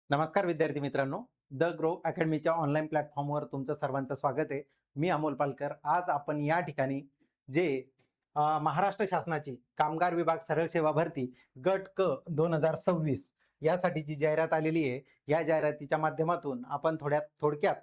नमस्कार विद्यार्थी मित्रांनो, द ग्रो अकॅडमीच्या ऑनलाईन प्लॅटफॉर्मवर तुमचं सर्वांचं स्वागत आहे. मी अमोल पालकर. आज आपण या ठिकाणी जे महाराष्ट्र शासनाची कामगार विभाग सरळ सेवा भरती गट क 2026 यासाठी जी जाहिरात आलेली आहे, या जाहिरातीच्या माध्यमातून आपण थोडक्यात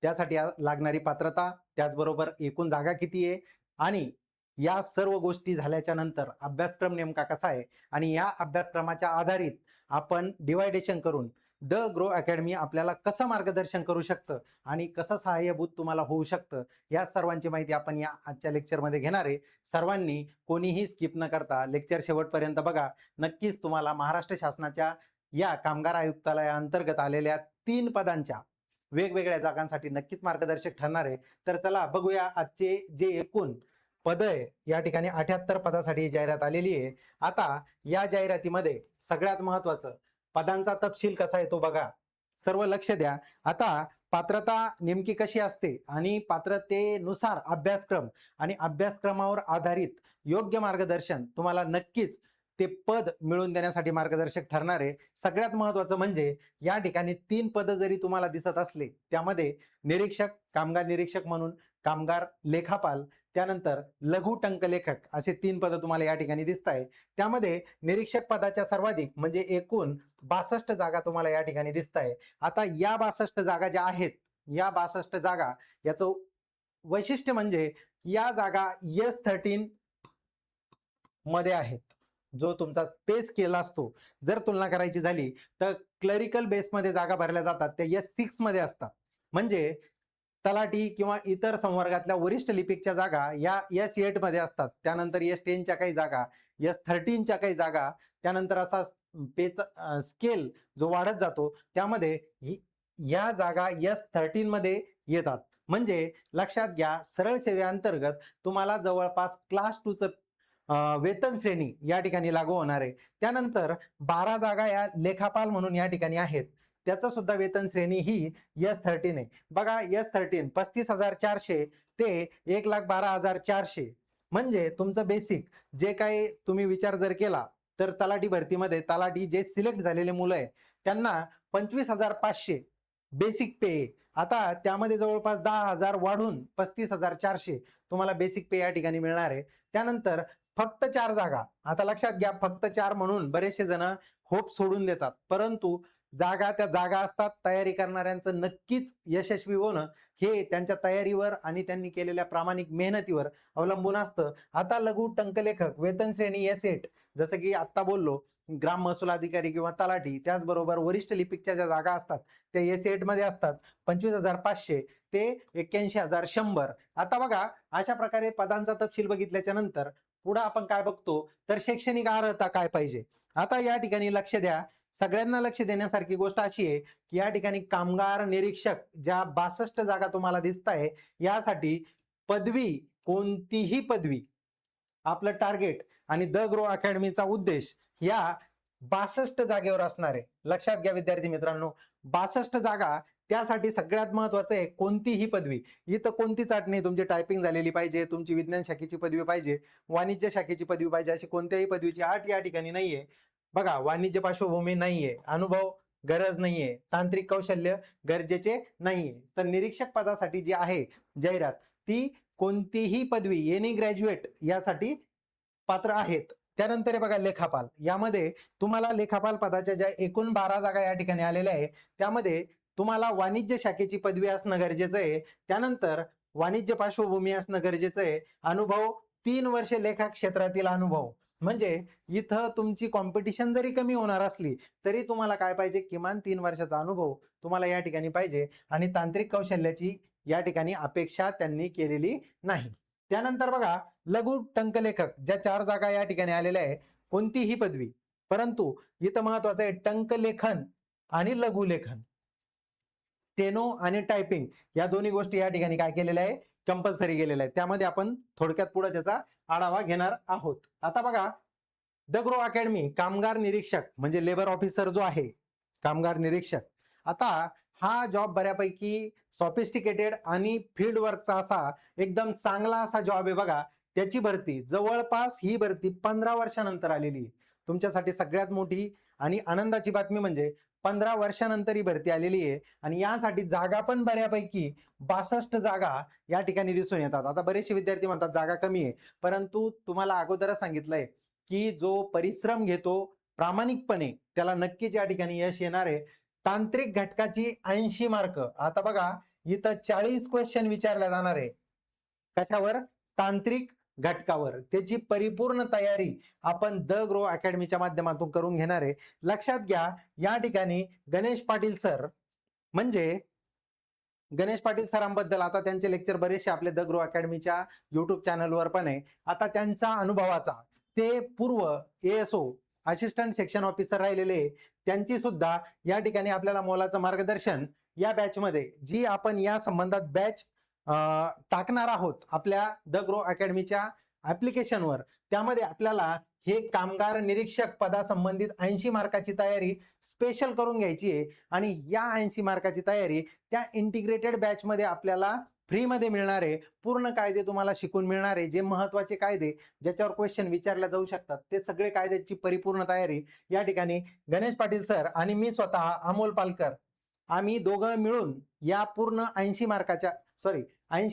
त्यासाठी लागणारी पात्रता, त्याचबरोबर एकूण जागा किती आहे आणि या सर्व गोष्टी झाल्याच्या नंतर अभ्यासक्रम नेमका कसा आहे आणि या अभ्यासक्रमाच्या आधारित आपण डिवायडेशन करून द ग्रो अकॅडमी आपल्याला कसं मार्गदर्शन करू शकतं आणि कसं सहाय्यभूत तुम्हाला होऊ शकतं, या सर्वांची माहिती आपण या आजच्या लेक्चरमध्ये घेणार आहे. सर्वांनी कोणीही स्किप न करता लेक्चर शेवटपर्यंत बघा. नक्कीच तुम्हाला महाराष्ट्र शासनाच्या या कामगार आयुक्तालयाअंतर्गत आलेल्या 3 पदांच्या वेगवेगळ्या जागांसाठी नक्कीच मार्गदर्शक ठरणार आहे. तर चला बघूया आजचे जे एकूण पद आहे. या ठिकाणी 78 पदासाठी जाहिरात आलेली आहे. आता या जाहिरातीमध्ये सगळ्यात महत्वाचं पदांचा तपशील कसा आहे तो बघा. सर्व लक्ष द्या. आता पात्रता नेमकी कशी असते आणि पात्रतेनुसार अभ्यासक्रम आणि अभ्यासक्रमावर आधारित योग्य मार्गदर्शन तुम्हाला नक्कीच ते पद मिळवून देण्यासाठी मार्गदर्शक ठरणार आहे. सगळ्यात महत्वाचं म्हणजे या ठिकाणी 3 पद जरी तुम्हाला दिसत असले, त्यामध्ये निरीक्षक, कामगार निरीक्षक म्हणून, कामगार लेखापाल, त्यानंतर लघु टंकलेखक असे 3 पद तुम्हाला या ठिकाणी दिसत आहे. त्यामध्ये निरीक्षक पदाच्या सर्वाधिक म्हणजे एकूण 62 जागा तुम्हाला या ठिकाणी दिसत आहे. आता या 62 जागा ज्या आहेत, या 62 जागा याचं वैशिष्ट्य म्हणजे या जागा S13 मध्ये आहेत. जो तुमचा पे स्केल असतो, जर तुलना करायची झाली तर क्लरिकल बेसमध्ये जागा भरल्या जातात त्या S6 मध्ये असतात. म्हणजे तलाठी किंवा इतर संवर्गातल्या वरिष्ठ लिपिकच्या जागा या S8 मध्ये असतात. त्यानंतर S10 च्या काही जागा, S13 च्या काही जागा, त्यानंतर असा पेचा स्केल जो वाढत जातो त्यामध्ये या जागा S13 मध्ये येतात. म्हणजे लक्षात घ्या, सरळ सेवेअंतर्गत तुम्हाला जवळपास क्लास 2 चं वेतन श्रेणी या ठिकाणी लागू होणार आहे. त्यानंतर 12 जागा या लेखापाल म्हणून या ठिकाणी आहेत. त्याचं सुद्धा वेतन श्रेणी ही S13 आहे. बघा, S13 35,400 ते 1,12,400 म्हणजे तुमचं बेसिक जे काही तुम्ही विचार जर केला तर तलाठी भरतीमध्ये तलाठी जे सिलेक्ट झालेले मुलं आहे त्यांना 25,500 बेसिक पे. आता त्यामध्ये जवळपास 10,000 वाढून 35,400 तुम्हाला बेसिक पे या ठिकाणी मिळणार आहे. त्यानंतर फक्त 4 जागा. आता लक्षात घ्या, फक्त 4 म्हणून बरेचसे जण होप सोडून देतात, परंतु जागा त्या जागा असतात. तयारी करणाऱ्यांचं नक्कीच यशस्वी होणं हे त्यांच्या तयारीवर आणि त्यांनी केलेल्या प्रामाणिक मेहनतीवर अवलंबून असतं. आता लघु टंकलेखक वेतन श्रेणी S8, जसं की आता बोललो, ग्राम महसूल अधिकारी किंवा तलाठी, त्याचबरोबर वरिष्ठ लिपिकच्या ज्या जागा असतात त्या S8 मध्ये असतात. 25,500 ते 81,100. आता बघा, अशा प्रकारे पदांचा तपशील बघितल्याच्या नंतर पुढे आपण काय बघतो तर शैक्षणिक अर्हता काय पाहिजे. आता या ठिकाणी लक्ष द्या. सगळ्यांना लक्ष देण्यासारखी गोष्ट अशी आहे की या ठिकाणी कामगार निरीक्षक ज्या 62 जागा तुम्हाला दिसत आहे, यासाठी पदवी, कोणतीही पदवी, आपलं टार्गेट आणि द ग्रो अकॅडमीचा उद्देश या 62 जागेवर असणार आहे. लक्षात घ्या विद्यार्थी मित्रांनो, 62 जागा. त्यासाठी सगळ्यात महत्वाचं आहे कोणतीही पदवी. इथं कोणतीच अट नाही, तुमची टायपिंग झालेली पाहिजे, तुमची विज्ञान शाखेची पदवी पाहिजे, वाणिज्य शाखेची पदवी पाहिजे, अशी कोणत्याही पदवीची अट या ठिकाणी नाहीये. बघा, वाणिज्य पार्श्वभूमी नाहीये, अनुभव गरज नाहीये, तांत्रिक कौशल्य गरजेचे नाहीये. तर निरीक्षक पदासाठी जी आहे जाहिरात, ती कोणतीही पदवी, एनी ग्रॅज्युएट यासाठी पात्र आहेत. त्यानंतर बघा लेखापाल. यामध्ये तुम्हाला लेखापाल पदाच्या ज्या एकूण 12 जागा या ठिकाणी आलेल्या आहे, त्यामध्ये तुम्हाला वाणिज्य शाखेची पदवी असणं गरजेचं आहे. त्यानंतर वाणिज्य पार्श्वभूमी असणं गरजेचं आहे. अनुभव 3 वर्षे लेखा क्षेत्रातील अनुभव. म्हणजे इथं तुमची कॉम्पिटिशन जरी कमी होणार असली तरी तुम्हाला काय पाहिजे, किमान 3 वर्षाचा अनुभव तुम्हाला या ठिकाणी पाहिजे आणि तांत्रिक कौशल्याची या ठिकाणी अपेक्षा त्यांनी केलेली नाही. त्यानंतर बघा, लघु टंकलेखक ज्या 4 जागा या ठिकाणी आलेल्या आहे, कोणतीही पदवी, परंतु इथं महत्वाचं आहे टंकलेखन आणि लघुलेखन, स्टेनो आणि टायपिंग या दोन्ही गोष्टी या ठिकाणी काय केलेल्या आहे, कंपल्सरी केलेल्या आहेत. त्यामध्ये आपण थोडक्यात पुढे त्याचा आढावा घेणार आहोत. आता बघा, द ग्रो अकॅडमी कामगार निरीक्षक म्हणजे लेबर ऑफिसर जो आहे, कामगार निरीक्षक. आता हा जॉब बऱ्यापैकी सॉफिस्टिकेटेड आणि फील्ड वर्कचा असा एकदम चांगला असा जॉब आहे बघा. त्याची भरती जवळपास ही भरती 15 वर्षानंतर आलेली आहे. तुमच्यासाठी सगळ्यात मोठी आणि आनंदाची बातमी म्हणजे 15 वर्षानंतर ही भरती आलेली आहे आणि यासाठी जागा पण बऱ्यापैकी 62 जागा या ठिकाणी दिसून येतात. आता बरेचसे विद्यार्थी म्हणतात जागा कमी आहे, परंतु तुम्हाला अगोदरच सांगितलंय की जो परिश्रम घेतो प्रामाणिकपणे त्याला नक्कीच या ठिकाणी यश येणार आहे. तांत्रिक घटकाची 80 मार्क. आता बघा इथं 40 क्वेश्चन विचारले जाणार आहे. कशावर? तांत्रिक घटकावर. त्याची परिपूर्ण तयारी आपण द ग्रो अकॅडमीच्या माध्यमातून करून घेणार आहे. लक्षात घ्या, या ठिकाणी गणेश पाटील सर म्हणजे गणेश पाटील सरांबद्दल आता त्यांचे लेक्चर बरेचसे आपले द ग्रो अकॅडमीच्या युट्यूब चॅनलवर पण आहे. आता त्यांचा अनुभवाचा ते पूर्व एएसओ असिस्टंट सेक्शन ऑफिसर राहिलेले, त्यांची सुद्धा या ठिकाणी आपल्याला मोलाचं मार्गदर्शन या बॅचमध्ये जी आपण या संबंधात बॅच टाकणार आहोत आपल्या द ग्रो अकॅडमीच्या ऍप्लिकेशनवर, त्यामध्ये आपल्याला हे कामगार निरीक्षक पदासंबंधित 80 मार्काची तयारी स्पेशल करून घ्यायची आहे. आणि या 80 मार्काची तयारी त्या इंटिग्रेटेड बॅच मध्ये आपल्याला फ्रीमध्ये मिळणार आहे. पूर्ण कायदे तुम्हाला शिकून मिळणार आहे. जे महत्वाचे कायदे ज्याच्यावर क्वेश्चन विचारले जाऊ शकतात ते सगळे कायद्याची परिपूर्ण तयारी या ठिकाणी गणेश पाटील सर आणि मी स्वतः अमोल पालकर आम्ही दोघं मिळून या पूर्ण 80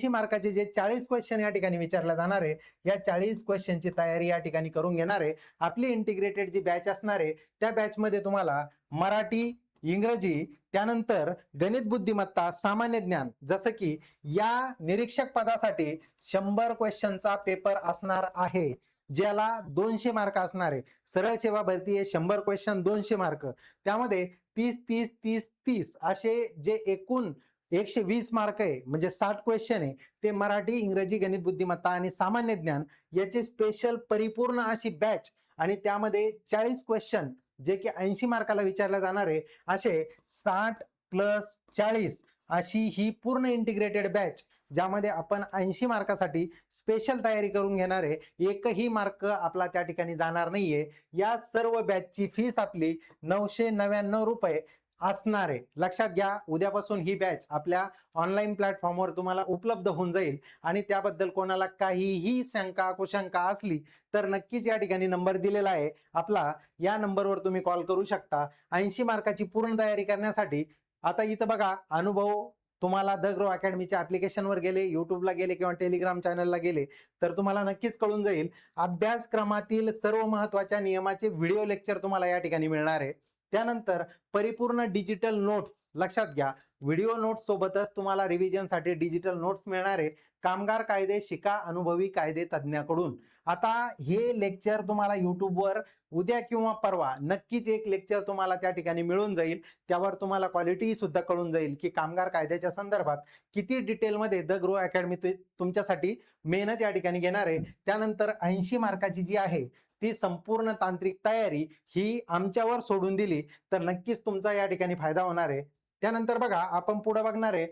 मार्काचे जे 40 क्वेश्चन या ठिकाणी विचारले जाणार आहे, या 40 क्वेश्चनची तयारी या ठिकाणी करून घेणार आहे. आपली इंटिग्रेटेड जी बॅच असणार आहे त्या बॅचमध्ये तुम्हाला मराठी, इंग्रजी, त्यानंतर गणित बुद्धिमत्ता, सामान्य ज्ञान, जसं की या निरीक्षक पदासाठी 100 क्वेश्चनचा पेपर असणार आहे, ज्याला 200 मार्क असणार आहे. सरळ सेवा भरती आहे, 100 क्वेश्चन 200 मार्क, त्यामध्ये 30 असे जे एकूण 120 मार्क आहे म्हणजे 60 क्वेश्चन आहे ते मराठी, इंग्रजी, गणित बुद्धिमत्ता आणि सामान्य ज्ञान याचे स्पेशल परिपूर्ण अशी बॅच. आणि त्यामध्ये 40 क्वेश्चन जे की 80 मार्काला विचारले जाणार आहे, असे 60 + 40 अशी ही पूर्ण इंटिग्रेटेड बॅच, ज्यामध्ये आपण 80 मार्कासाठी स्पेशल तयारी करून घेणार आहे. एकही मार्क आपला त्या ठिकाणी जाणार नाहीये. या सर्व बॅचची फीस आपली 999 रुपये असणार आहे. लक्षात घ्या, उद्यापासून ही बॅच आपल्या ऑनलाईन प्लॅटफॉर्मवर तुम्हाला उपलब्ध होऊन जाईल. आणि त्याबद्दल कोणाला काहीही शंका कुशंका असली तर नक्कीच या ठिकाणी नंबर दिलेला आहे आपला, या नंबरवर तुम्ही कॉल करू शकता 80 मार्काची पूर्ण तयारी करण्यासाठी. आता इथं बघा, अनुभव तुम्हाला द ग्रो अकॅडमीच्या ऍप्लिकेशनवर गेले, युट्यूबला गेले किंवा टेलिग्राम चॅनलला गेले तर तुम्हाला नक्कीच कळून जाईल. अभ्यासक्रमातील सर्व महत्वाच्या नियमाचे व्हिडिओ लेक्चर तुम्हाला या ठिकाणी मिळणार आहे. त्यानंतर परिपूर्ण डिजिटल नोट्स. लक्षात घ्या, व्हिडिओ नोट्स सोबतच तुम्हाला रिव्हिजनसाठी डिजिटल नोट्स मिळणार आहे. कामगार कायदे शिका अनुभवी कायदे तज्ञाकडून. आता हे लेक्चर तुम्हाला युट्यूबवर उद्या किंवा परवा नक्कीच एक लेक्चर तुम्हाला त्या ठिकाणी मिळून जाईल. त्यावर तुम्हाला क्वालिटी सुद्धा कळून जाईल की कामगार कायद्याच्या संदर्भात किती डिटेलमध्ये द ग्रो अकॅडमी तुमच्यासाठी मेहनत या ठिकाणी घेणार आहे. त्यानंतर 80 मार्काची जी आहे ती संपूर्ण तांत्रिक तयारी ही आमच्यावर सोडून दिली तर नक्कीच तुमचा या ठिकाणी फायदा होणार आहे. त्यानंतर बघा, आपण पुढे बघणार आहे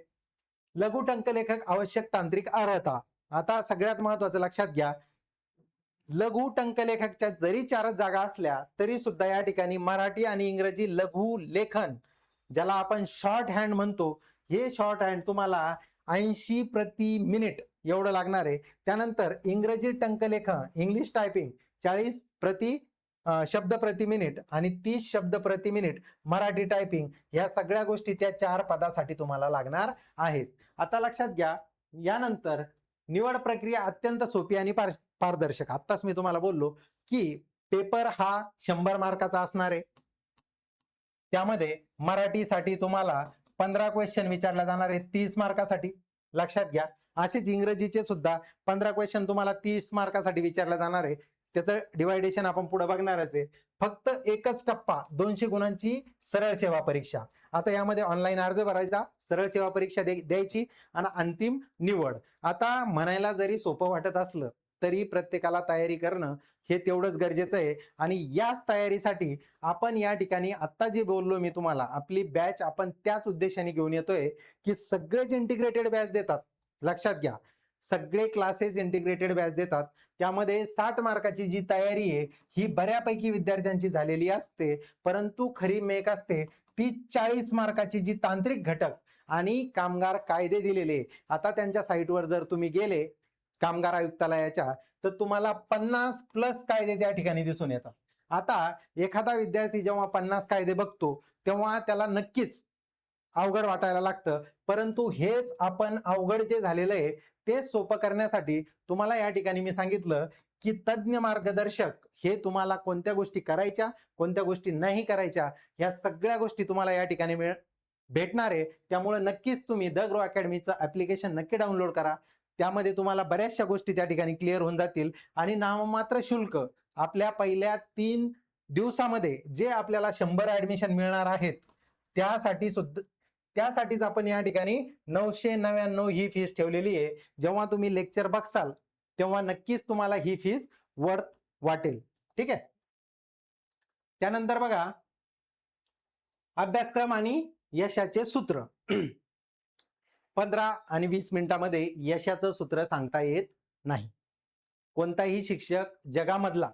लघु टंकलेखक आवश्यक तांत्रिक अर्हता. आता सगळ्यात महत्वाचं लक्षात घ्या, लघु टंकलेखकच्या जरी 4 जागा असल्या तरी सुद्धा या ठिकाणी मराठी आणि इंग्रजी लघु लेखन, ज्याला आपण शॉर्ट हँड म्हणतो, हे शॉर्ट हँड तुम्हाला 80 प्रति मिनिट एवढं लागणार आहे. त्यानंतर इंग्रजी टंकलेखन इंग्लिश टायपिंग 40 शब्द प्रति मिनिट आणि 30 शब्द प्रति मिनिट मराठी टायपिंग, या सगळ्या गोष्टी त्या 4 पदासाठी तुम्हाला लागणार आहेत. आता लक्षात घ्या, यानंतर निवड प्रक्रिया अत्यंत सोपी आणि पारदर्शक. आत्ताच मी तुम्हाला बोललो की पेपर हा 100 मार्काचा असणार आहे. त्यामध्ये मराठीसाठी तुम्हाला 15 क्वेश्चन विचारले जाणार आहेत 30 मार्कासाठी. लक्षात घ्या, असेच इंग्रजीचे सुद्धा 15 क्वेश्चन तुम्हाला 30 मार्कासाठी विचारले जाणार आहे. त्याचं डिवायडेशन आपण पुढे बघणारच आहे. फक्त एकच टप्पा 200 गुणांची सरळ सेवा परीक्षा. आता यामध्ये ऑनलाईन अर्ज भरायचा, सरळ सेवा परीक्षा द्यायची आणि अंतिम निवड. आता म्हणायला जरी सोपं वाटत असलं तरी प्रत्येकाला तयारी करणं हे तेवढंच गरजेचं आहे. आणि याच तयारीसाठी आपण या ठिकाणी आता जे बोललो मी तुम्हाला, आपली बॅच आपण त्याच उद्देशाने घेऊन येतोय की सगळेच इंटिग्रेटेड बॅच देतात. लक्षात घ्या, सगळे क्लासेस इंटिग्रेटेड बॅच देतात. त्यामध्ये 60 मार्काची जी तयारी आहे ही बऱ्यापैकी विद्यार्थ्यांची झालेली असते, परंतु खरी मेक असते ती 40 मार्काची जी तांत्रिक घटक आणि कामगार कायदे दिलेले. आता त्यांच्या साईटवर जर तुम्ही गेले कामगार आयुक्तालयाच्या तर तुम्हाला 50+ कायदे त्या ठिकाणी दिसून येतात. आता एखादा विद्यार्थी जेव्हा 50 कायदे बघतो तेव्हा त्याला नक्कीच अवघड वाटायला लागतं, परंतु हेच आपण अवघड जे झालेलं आहे ते सोपं करण्यासाठी तुम्हाला या ठिकाणी मी सांगितलं की तज्ञ मार्गदर्शक हे तुम्हाला कोणत्या गोष्टी करायच्या, कोणत्या गोष्टी नाही करायच्या, या सगळ्या गोष्टी तुम्हाला या ठिकाणी भेटणार आहे. त्यामुळे नक्कीच तुम्ही द ग्रो अकॅडमीचं ऍप्लिकेशन नक्की डाउनलोड करा. त्यामध्ये तुम्हाला बऱ्याचशा गोष्टी त्या ठिकाणी क्लिअर होऊन जातील आणि नाममात्र शुल्क आपल्या पहिल्या 3 दिवसामध्ये जे आपल्याला 100 ऍडमिशन मिळणार आहेत त्यासाठीच आपण या ठिकाणी 999 ही फीस ठेवलेली आहे. जेव्हा तुम्ही लेक्चर बघसाल तेव्हा नक्कीच तुम्हाला ही फीस वर्थ वाटेल. ठीक आहे. त्यानंतर बघा अभ्यासक्रम आणि यशाचे सूत्र. 15 आणि 20 मिनिटांमध्ये यशाचं सूत्र सांगता येत नाही. कोणताही शिक्षक जगामधला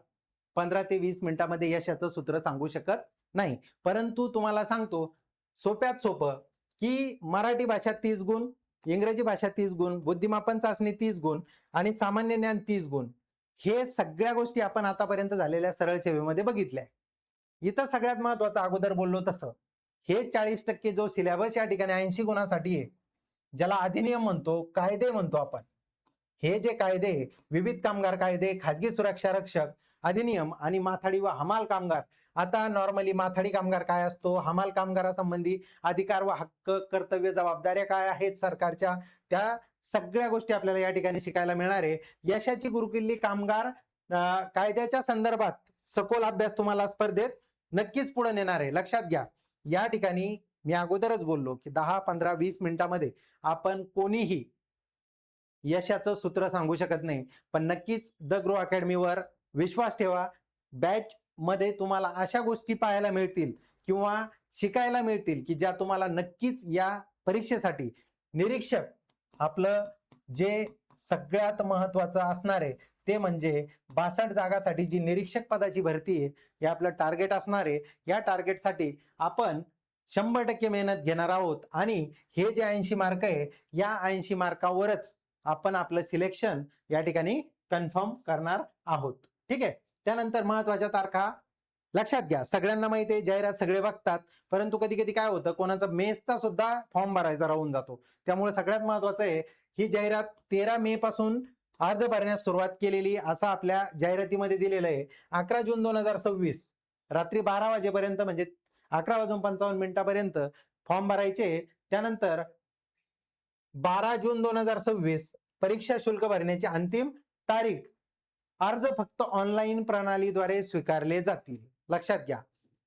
15 ते 20 मिनिटांमध्ये यशाचं सूत्र सांगू शकत नाही. परंतु तुम्हाला सांगतो सोप्यात सोपं की मराठी भाषा 30 गुण, इंग्रजी भाषा 30 गुण, बुद्धिमापन चाचणी 30 गुण आणि सामान्य ज्ञान 30 गुण, हे सगळ्या गोष्टी आपण आतापर्यंत झालेल्या सरळ सेवेमध्ये बघितल्या. इथं सगळ्यात महत्वाचं अगोदर बोललो तसं हे 40% जो सिलेबस या ठिकाणी 80 गुणांसाठी आहे, ज्याला अधिनियम म्हणतो, कायदे म्हणतो आपण. हे जे कायदे, विविध कामगार कायदे, खाजगी सुरक्षा रक्षक अधिनियम आणि माथाडी व हमाल कामगार. आता नॉर्मली माथाडी कामगार काय असतो, हमाल कामगारासंबंधी अधिकार व हक्क, कर्तव्य, जबाबदाऱ्या काय आहेत सरकारच्या, त्या सगळ्या गोष्टी आपल्याला या ठिकाणी शिकायला मिळणार आहे. यशाची गुरुकिल्ली कामगार कायद्याच्या संदर्भात सखोल अभ्यास तुम्हाला स्पर्धेत नक्कीच पुढे नेणार आहे. लक्षात घ्या, या ठिकाणी मी अगोदरच बोललो की 10, 15, 20 मिनिटांमध्ये आपण कोणीही यशाचं सूत्र सांगू शकत नाही, पण नक्कीच द ग्रो अकॅडमीवर विश्वास ठेवा. बॅच मध्ये तुम्हाला अशा गोष्टी पाहायला मिळतील किंवा शिकायला मिळतील की ज्या तुम्हाला नक्कीच या परीक्षेसाठी निरीक्षक आपलं जे सगळ्यात महत्वाचं असणार आहे ते म्हणजे 62 जागासाठी जी निरीक्षक पदाची भरती आहे हे आपलं टार्गेट असणार आहे. या टार्गेटसाठी आपण 100% मेहनत घेणार आहोत आणि हे जे 80 मार्क आहे या 80 मार्कावरच आपण आपलं सिलेक्शन या ठिकाणी कन्फर्म करणार आहोत. ठीक आहे. त्यानंतर महत्वाच्या तारखा लक्षात घ्या. सगळ्यांना माहिती आहे जाहिरात सगळे बघतात, परंतु कधी कधी काय होतं कोणाचा मेसचा सुद्धा फॉर्म भरायचा राहून जातो. त्यामुळे सगळ्यात महत्वाचं आहे ही जाहिरात 13 मे पासून अर्ज भरण्यास सुरुवात केलेली असं आपल्या जाहिरातीमध्ये दिलेलं आहे. 11 जून 2026 रात्री 12 वाजेपर्यंत म्हणजे 11:55 फॉर्म भरायचे. त्यानंतर 12 जून 2026 परीक्षा शुल्क भरण्याची अंतिम तारीख. अर्ज फक्त ऑनलाईन प्रणालीद्वारे स्वीकारले जातील. लक्षात घ्या,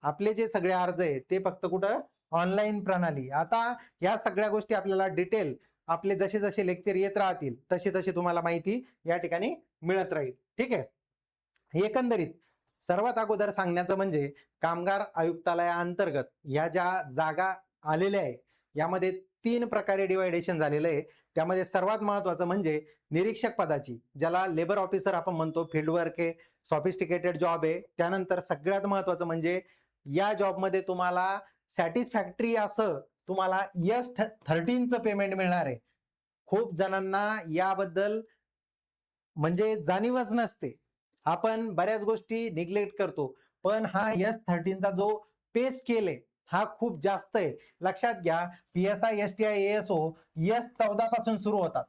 आपले जे सगळे अर्ज आहेत ते फक्त कुठं ऑनलाईन प्रणाली. आता या सगळ्या गोष्टी आपल्याला डिटेल आपले जसे जसे लेक्चर येत राहतील तशी तशी तुम्हाला माहिती या ठिकाणी मिळत राहील. ठीक आहे. एकंदरीत सर्वात अगोदर सांगण्याचं म्हणजे कामगार आयुक्तालयाअंतर्गत या ज्या जागा आलेल्या आहे यामध्ये 3 प्रकारे डिवायडेशन झालेलं आहे. त्यामध्ये सर्वात महत्वाचं म्हणजे निरीक्षक पदाची, ज्याला लेबर ऑफिसर आपण म्हणतो, फील्ड वर्क आहे, सॉफिस्टिकेटेड जॉब आहे. त्यानंतर सगळ्यात महत्वाचं म्हणजे या जॉबमध्ये तुम्हाला सॅटिस्फॅक्टरी असं तुम्हाला S13चं पेमेंट मिळणार आहे. खूप जणांना याबद्दल म्हणजे जाणीवच नसते. आपण बऱ्याच गोष्टी निग्लेक्ट करतो, पण हा S13चा जो पे स्केल आहे हा खूप जास्त आहे. लक्षात घ्या, PSI, STI, ASO S14 पासून सुरू होतात.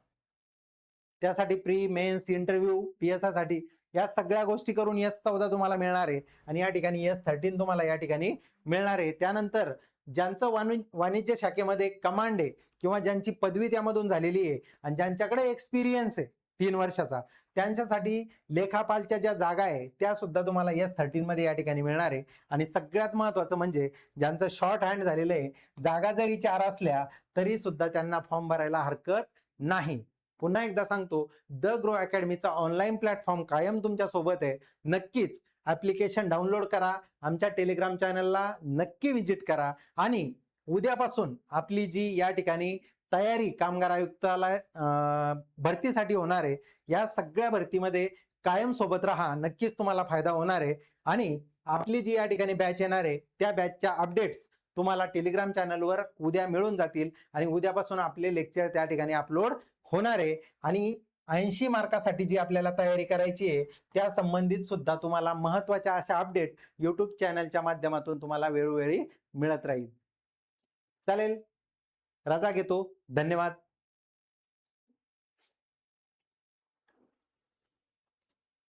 त्यासाठी प्री मेन्स इंटरव्ह्यू PSI साठी या सगळ्या गोष्टी करून S14 तुम्हाला मिळणार आहे आणि या ठिकाणी S13 तुम्हाला या ठिकाणी मिळणार आहे. त्यानंतर ज्यांचं वाणिज्य शाखेमध्ये कमांड आहे किंवा ज्यांची पदवी त्यामधून झालेली आहे आणि ज्यांच्याकडे एक्सपिरियन्स आहे 3 वर्षाचा, त्यांच्यासाठी लेखापालच्या ज्या जागा आहे त्या सुद्धा तुम्हाला S13 मध्ये या ठिकाणी मिळणार आहे. आणि सगळ्यात महत्वाचं म्हणजे ज्यांचं शॉर्ट हँड झालेलं आहे, जागा जरी 4 असल्या तरी सुद्धा त्यांना फॉर्म भरायला हरकत नाही. पुन्हा एकदा सांगतो, द ग्रो अकॅडमीचा ऑनलाईन प्लॅटफॉर्म कायम तुमच्या सोबत आहे. नक्कीच ऍप्लिकेशन डाउनलोड करा, आमच्या टेलिग्राम चॅनलला नक्की व्हिजिट करा आणि उद्यापासून आपली जी या ठिकाणी तयारी कामगार आयुक्तालय भरतीसाठी होणार आहे या सगळ्या भरतीमध्ये कायम सोबत राहा. नक्कीच तुम्हाला फायदा होणार आहे. आणि आपली जी या ठिकाणी बॅच येणार आहे त्या बॅचच्या अपडेट्स तुम्हाला टेलिग्राम चॅनलवर उद्या मिळून जातील आणि उद्यापासून आपले लेक्चर त्या ठिकाणी अपलोड होणार आहे. आणि 80 मार्कासाठी जी आपल्याला तयारी करायची आहे त्या संबंधित सुद्धा तुम्हाला महत्त्वाच्या अशा अपडेट YouTube चॅनलच्या माध्यमातून तुम्हाला वेळोवेळी मिळत राहील. चालेल, रजा घेतो. धन्यवाद.